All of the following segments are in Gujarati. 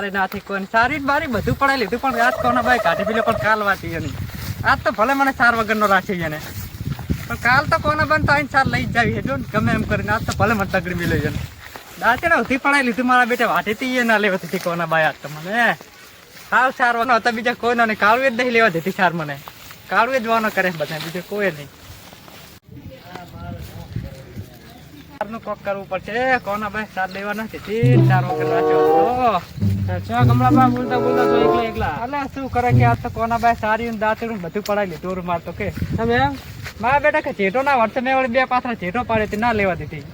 મારે નાથી કોઈ સારી બારી બધું પડાઈ લીધું પણ આજ કોના ભાઈ કાઢી પીલે પણ કાલ વાતી એની આજ તો ભલે મને સાર વગરનો રાખી છે ને પણ કાલ તો કોના બન તો અહીં સાર લઈ જ જાવી જો ગમે એમ કરીને આજ તો ભલે મને તગડી મિલે છે દાંતેડા ઉધી પડાઈ લીધું મારા બેટા વાટીથી એ ના લેવા દીધી કોના ભાઈ આજ તો મને હાવ સાર વાનો હતા બીજા કોઈનો નહીં કાળું જ નહીં લેવા દીધી સાર મને કાળું જ વાનો કરે બધા બીજું કોઈ નહીં કોક કરવું પડશે કોના ભાઈ સાર લેવા નથી સાર વગર રાખ્યો કમળાબા બોલતા બોલતા તો એકલા એકલા અલ્યા શું કરે કે આ તો કોના ભાઈ સારી દાંતડું બધું પડાવી લીધું મારતો કે તમે એમ મારા બેટા કે ચેટો ના વળશે મેં વળી બે પાથરા ચેટો પાડે તે ના લેવા દીધી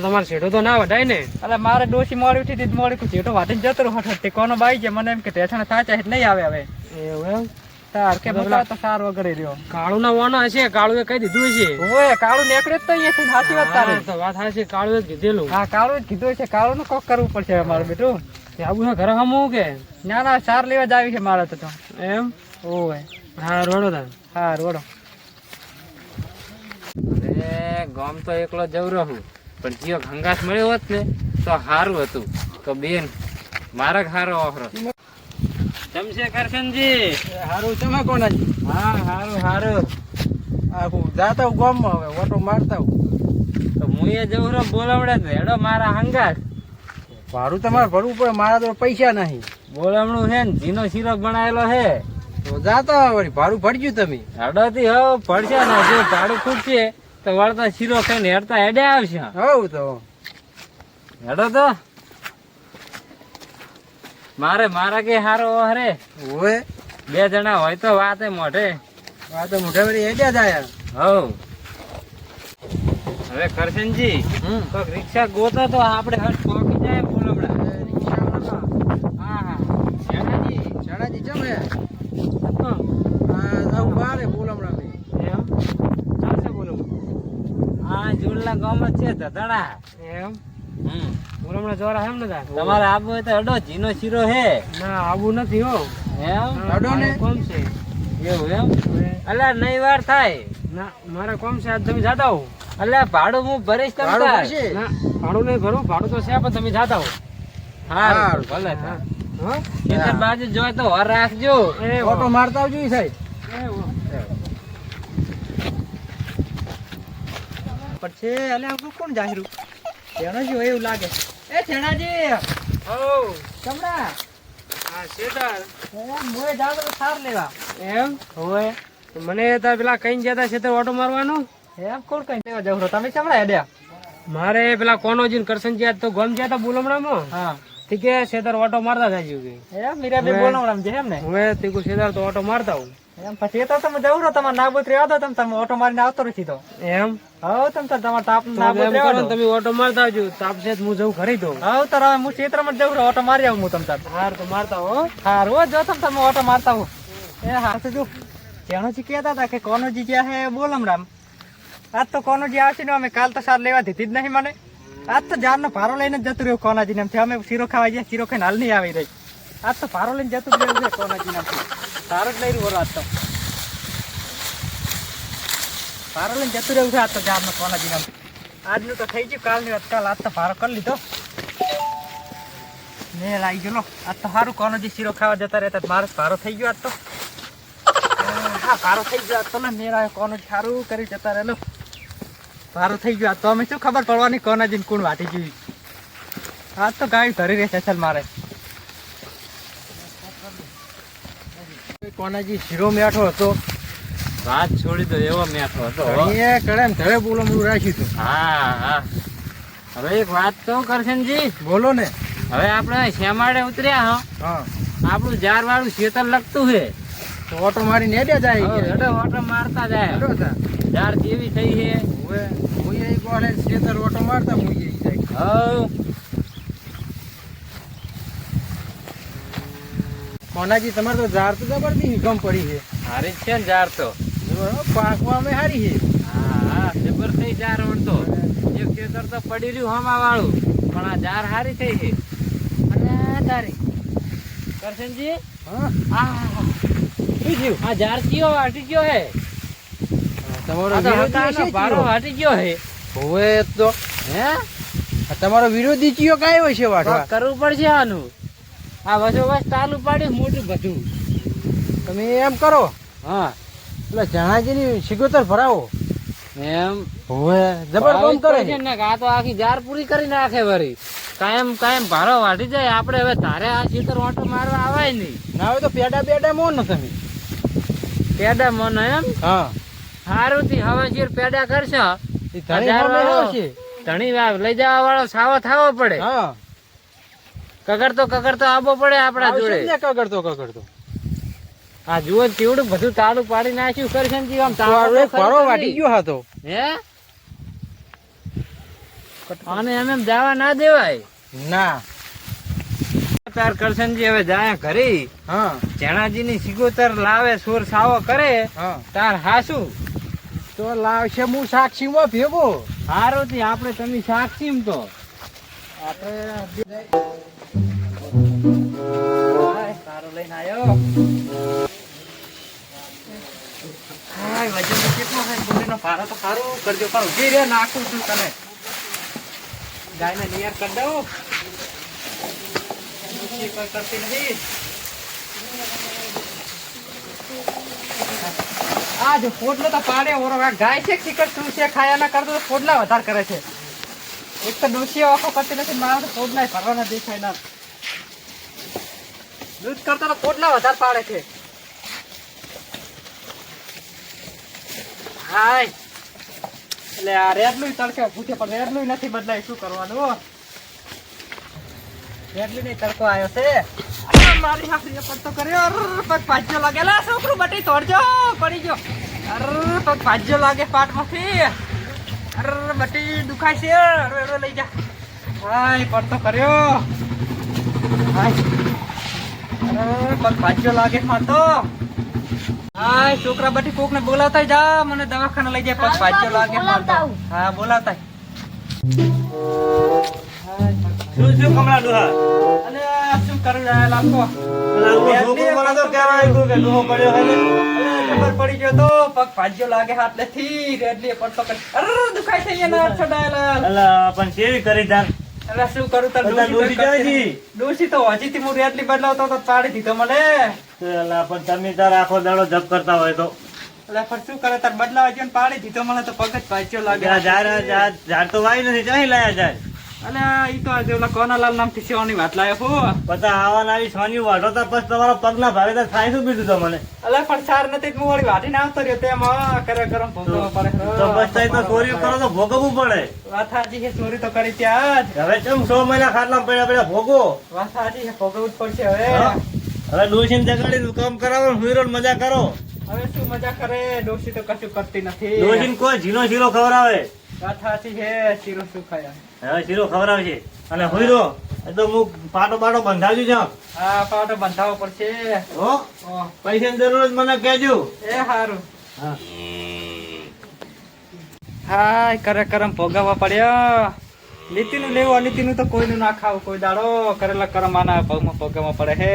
તમારે શેઠો તો ના વઢાય ને એટલે મારે ડોસી મોડી ઉઠી હતી મોડી ચેટો વાટી જતો રહ્યો હઠ કોનો બાઈ છે મને એમ કે ટેશન થાય નહીં આવે હવે એવું એમ તાર કે બધા તો સાર વગર રહ્યો કાળું ના વાના હશે કાળું એ કહી દીધું હશે ઓય કાળું નીકળે તો અહીંયાથી સાચી વાત તારે તો વાત હાચી કાળું જ કીધેલું હા કાળું જ કીધું છે કાળું નું કોક કરવું પડશે મારું બેટું આવું છે ઘરે હમું કે ના ના સાર લેવા જ આવી છે મારે તો એમ ઓય હા રોડો તાર હા રોડો અરે ગામ તો એકલો જવરો હું પણ જીઓ ઘંગાસ મળ્યો હોત ને તો સારું હતું તો બેન મારા હારો ઓફરો જમશે કરશનજી હારું તમે કોના હા હારું હારું આખું જાતા હું ગામમાં હવે ઓટો મારતા હું તો હું એ જવરો બોલાવડે ને હેડો મારા હંગાસ ભાડું તમારે ભરવું પડે મારા તો પૈસા નહીં બોલાવણું છે ને જીનો શીરો બનાવેલો છે તો જાતા વળી ભાડું ભરજ્યું તમે હેડો થી હવે પડશે ને જો ભાડું ખૂટશે તો વળતા શીરો ખાઈને હેડતા હેડે આવશે હવ તો હેડો તો મારા કે હારો હરે ઓય બે જણા હોય તો વાતે મોઢે આ તો મોઢે વળી હેડ્યા જાય હવ હવે કરશનજી કોક રિક્ષા ગોતો તો આપણે હટ પહોંચી જાય બોલમડા હા હા શાળાજી ચમે આ બારે બોલમડા મે એમ ચાલશે બોલું આ જોડલા ગામમાં છે ધધડા એમ બોલમડા જોરા એમ ને તમારે આવું હોય તો અડો જીનો શીરો હે ના આવું નથી હો એમ અડો ને કોમ છે એવું એમ અલ્યા નહીં વાર થાય ના મારે કોમ છે આજ તમે જાતા હો અલ્યા ભાડું હું ભરીશ તમે ના ભાડું નહીં ભરું ભાડું તો છે પણ તમે જાતા હો હા ભલે ખેતર બાજુ જોય તો હર રાખજો ઓટો મારતા આવજો સાહેબ પછી અલ્યા કોણ જાહેરું છેણાજી હોય એવું લાગે એ છેણાજી ઓ ચમડા હા શેતર મોય જાવ તો સાર લેવા એમ હોય મને તો પેલા કઈ જતા શેતર ઓટો મારવાનું એમ કોણ કઈ લેવા જાવ તમે ચમડા હેડ્યા મારે પેલા કોનોજીન કરશનજી આજ તો ગમ ગયા તા બોલમણામાં હા ઠીક હે શેતર ઓટો મારતા જાજો કે એમ મીરાબે બોલવરામ છે એમ ને હવે તીકુ શેતર તો ઓટો મારતા હું એમ પછી તો તમે જવું રહો તમારે નાબૂદ રહેવા દો તમે ઓટો મારીને આવતો રહી તો એમ હવે તમે તમારે તાપ નાબૂદ એમ રહેવા કરો દો તમે ઓટો મારતા આવજો તાપ છે હું જઉં ખરી દઉં હવે તો હવે હું ક્ષેત્રમાં જવું રહો ઓટો મારી આવું હું તમ તાર હાર તો મારતા હો હા રોજ જો તમે ઓટો મારતા હો એ હા તો જો ચેણોજી કહેતા હતા કે કોનોજી જ્યાં હે બોલમ રામ આજ તો કોનોજી આવશે ને અમે કાલ તો સાર લેવા દીધી જ નહીં મને આજ તો જારનો ભારો લઈને જ જતું રહ્યું કોનાજી નામથી અમે શીરો ખાવા ગયા શીરો ખાઈને હાલ નહીં આવી રહી આજ તો ભારો લઈને જતું રહ્યું છે કોનાજી નામથી સારો જ લઈ રહ્યું આજ તો ભારો લઈને જતું રહ્યું છે આજ તો જારનો કોનાજી નામથી આજનું તો થઈ ગયું કાલની વાત કાલ આજ તો ભારો કરી લીધો મેળ આવી ગયો આજ તો સારું કોનોજી શીરો ખાવા જતા રહેતા મારો ભારો થઈ ગયો આજ તો હા ભારો થઈ ગયો આજ તો ને મેળ આવ્યો કોનોજી સારું કરી જતા રહેલો ભારો થઈ ગયો તો અમે શું ખબર પડવાની કોના જીને કોણ વાટી ગયું આજ તો ગાડી ધરી રહેશે ચાલ મારે કોનાજી શીરો મેઠો હતો વાત છોડી દો એવો મેઠો હતો કડે ધરે બોલો હું રાખ્યું હતું હા હા હવે એક વાત તો કરશનજી બોલો ને હવે આપણે શેમાડે ઉતર્યા હા આપણું જાર વાળું શેતર લગતું છે તો ઓટો મારીને હેડ્યા જાય હેડો ઓટો મારતા જાય જાર કેવી થઈ છે ઓટો મારતા કોનાજી તમારે તો ઝાર તો જબરદસ્ત ગમ પડી છે હારી છે ને જાર તો પાકવા અમે હારી છે હા જબર થઈ જાર વળતો એક ખેતર તો પડી રહ્યું હમા વાળું પણ આ જાર હારી થઈ છે અને તારી કરશનજી આ જાર કયો હાટી ગયો હે તમારો ભારો હાટી ગયો હે હોવે તો હે તમારો વિરોધી ચિયો કાયો છે વાટવા કરવું પડશે આનું આ વસોવસ ચાલુ પાડ્યું મોટું બધું. તમે એમ કરો, હા એટલે જણાજીની સિગોતર ભરાવો. એમ હોવે જબર કામ કરે છે ને કે આ તો આખી જાર પૂરી કરી નાખે વળી. કાયમ ભારો વાઢી જાય. આપણે હવે તારે આ ખેતર ઓટો મારવા આવાય નહીં. ના હોય તો પેડા બેડા મોન ને તમે. પેડા મોનો એમ હા સારું થી હવે શેર પેડા કરશો. એ ધણી સામે આવશે. ધણી લઈ જવા વાળો સાવો થવો પડે. હા કગરતો આવવો પડે આપડા જોડે. આવશે ને કગડતો આ જુઓ કેવડું બધું તાળું પાડી નાખ્યું કરશનજી. આમ તારો એક ભરો વાટી ગયો હતો. હે અને એમ જવા ના દેવાય. ના તાર કરશનજી હવે જાય ઘરે. હા જણાજી ની સિગોતર લાવે સોર સાવો કરે હા તાર હાસુ તો લાવશે હું સાક્ષીમાં ભેગો. હારો થી આપણે તમે સાક્ષી તો આપણે સારો લઈને આવ્યો. હાય વજન કેટલો છે બોલીનો ભારો તો સારું કરજો પણ ઉભી રે નાખું છું તને. ગાયને નિયર કરી દઉં. કોઈ કરતી નથી. આ જો પોટલો તો પાડે ઓરો આ ગાય છે શિકર શું છે ખાયા ના કરતો તો પોટલા વધારે કરે છે. એક તો ડોશીઓ આખો કરતી નથી મારા તો પોટલા ભરવાના દેખાય ના. દૂધ કરતા તો પોટલા વધારે પાડે છે. હાય એટલે આ રેડલું તડકે પૂછે પણ રેડલું નથી બદલાય. શું કરવાનું? રેડલું નહીં તડકો આવ્યો છે. આ મારી હાથે પડતો કર્યો. પગ ભાજ્યો લાગેલા છોકરું બટી તોડજો પડી ગયો. પગ ભાજ્યો લાગે પાટમાંથી. બટી દુખાય છે. અરે લઈ જા. હાય પડતો કર્યો. હાય પગ ભાજ્યો લાગે માતો. હાય છોકરા બટી કોક ને બોલાવતા જા. મને દવાખાને લઈ જાય. પગ ભાજ્યો લાગે માતો. હા બોલાવતા. શું કમળા ડોહા અને શું કરું લાખો ખબર પડી ગયો તો પગ ભાજ્યો લાગે હાથ નથી. રેડલી પડતો કરી દુખાય છે એના છોડાયેલા. પણ કેવી કરી તાર એટલે શું કરું તાર ડોસી તો હજી થી હું રેડલી બદલાવતો તો પાડી દીધો મને. પણ તમે તાર આખો દાડો જપ કરતા હોય તો એટલે પણ શું કરે તાર બદલાવા ગયો ને પાડી દીધો મને તો પગ જ ભાજ્યો લાગે. ઝાડ તો વાય નથી ચાહી લાયા જાય. અને ઈ તો આજે ઓલા કોનાલાલ નામથી સેવાની વાત લાયો હું. બધા આવાના આવી સોની વાઢો તા પછી તમારો પગ ના ભાવે તો થાય શું બીજું તમને એટલે પણ સાર નથી હું વળી વાટીને આવતો રહ્યો તેમાં કરે ગરમ ભોગવવા પડે. તો બસ થાય તો ચોરી કરો તો ભોગવવું પડે. વાત સાચી છે. ચોરી તો કરી ત્યાં જ. હવે કેમ 6 મહિના ખાટલા પડ્યા પડ્યા ભોગવો. વાત સાચી છે. ભોગવવું જ પડશે હવે. હવે ડોશીને જગાડીને કામ કરાવો હુઈરો મજા કરો. હવે શું મજા કરે? ડોશી તો કશું કરતી નથી. ડોશીને કોઈ ઝીનો શીરો ખવડાવે. વાત સાચી છે. શીરો શું ખાયા? હવે શીરો ખવડાવે છે અને હુઈરો એ તો હું પાટો બાટો બંધાવ્યું છે. હા પાટો બંધાવવો પડશે. હો ઓહ, પૈસાની જરૂર મને કહેજો. એ હારું. હા હાય કરે કરમ ભોગવવા પડ્યા. નીતિનું લેવું અનીતિનું તો કોઈનું ના ખાવું કોઈ દાડો. કરેલા કરમ આના પગમાં ભોગવવા પડે હે.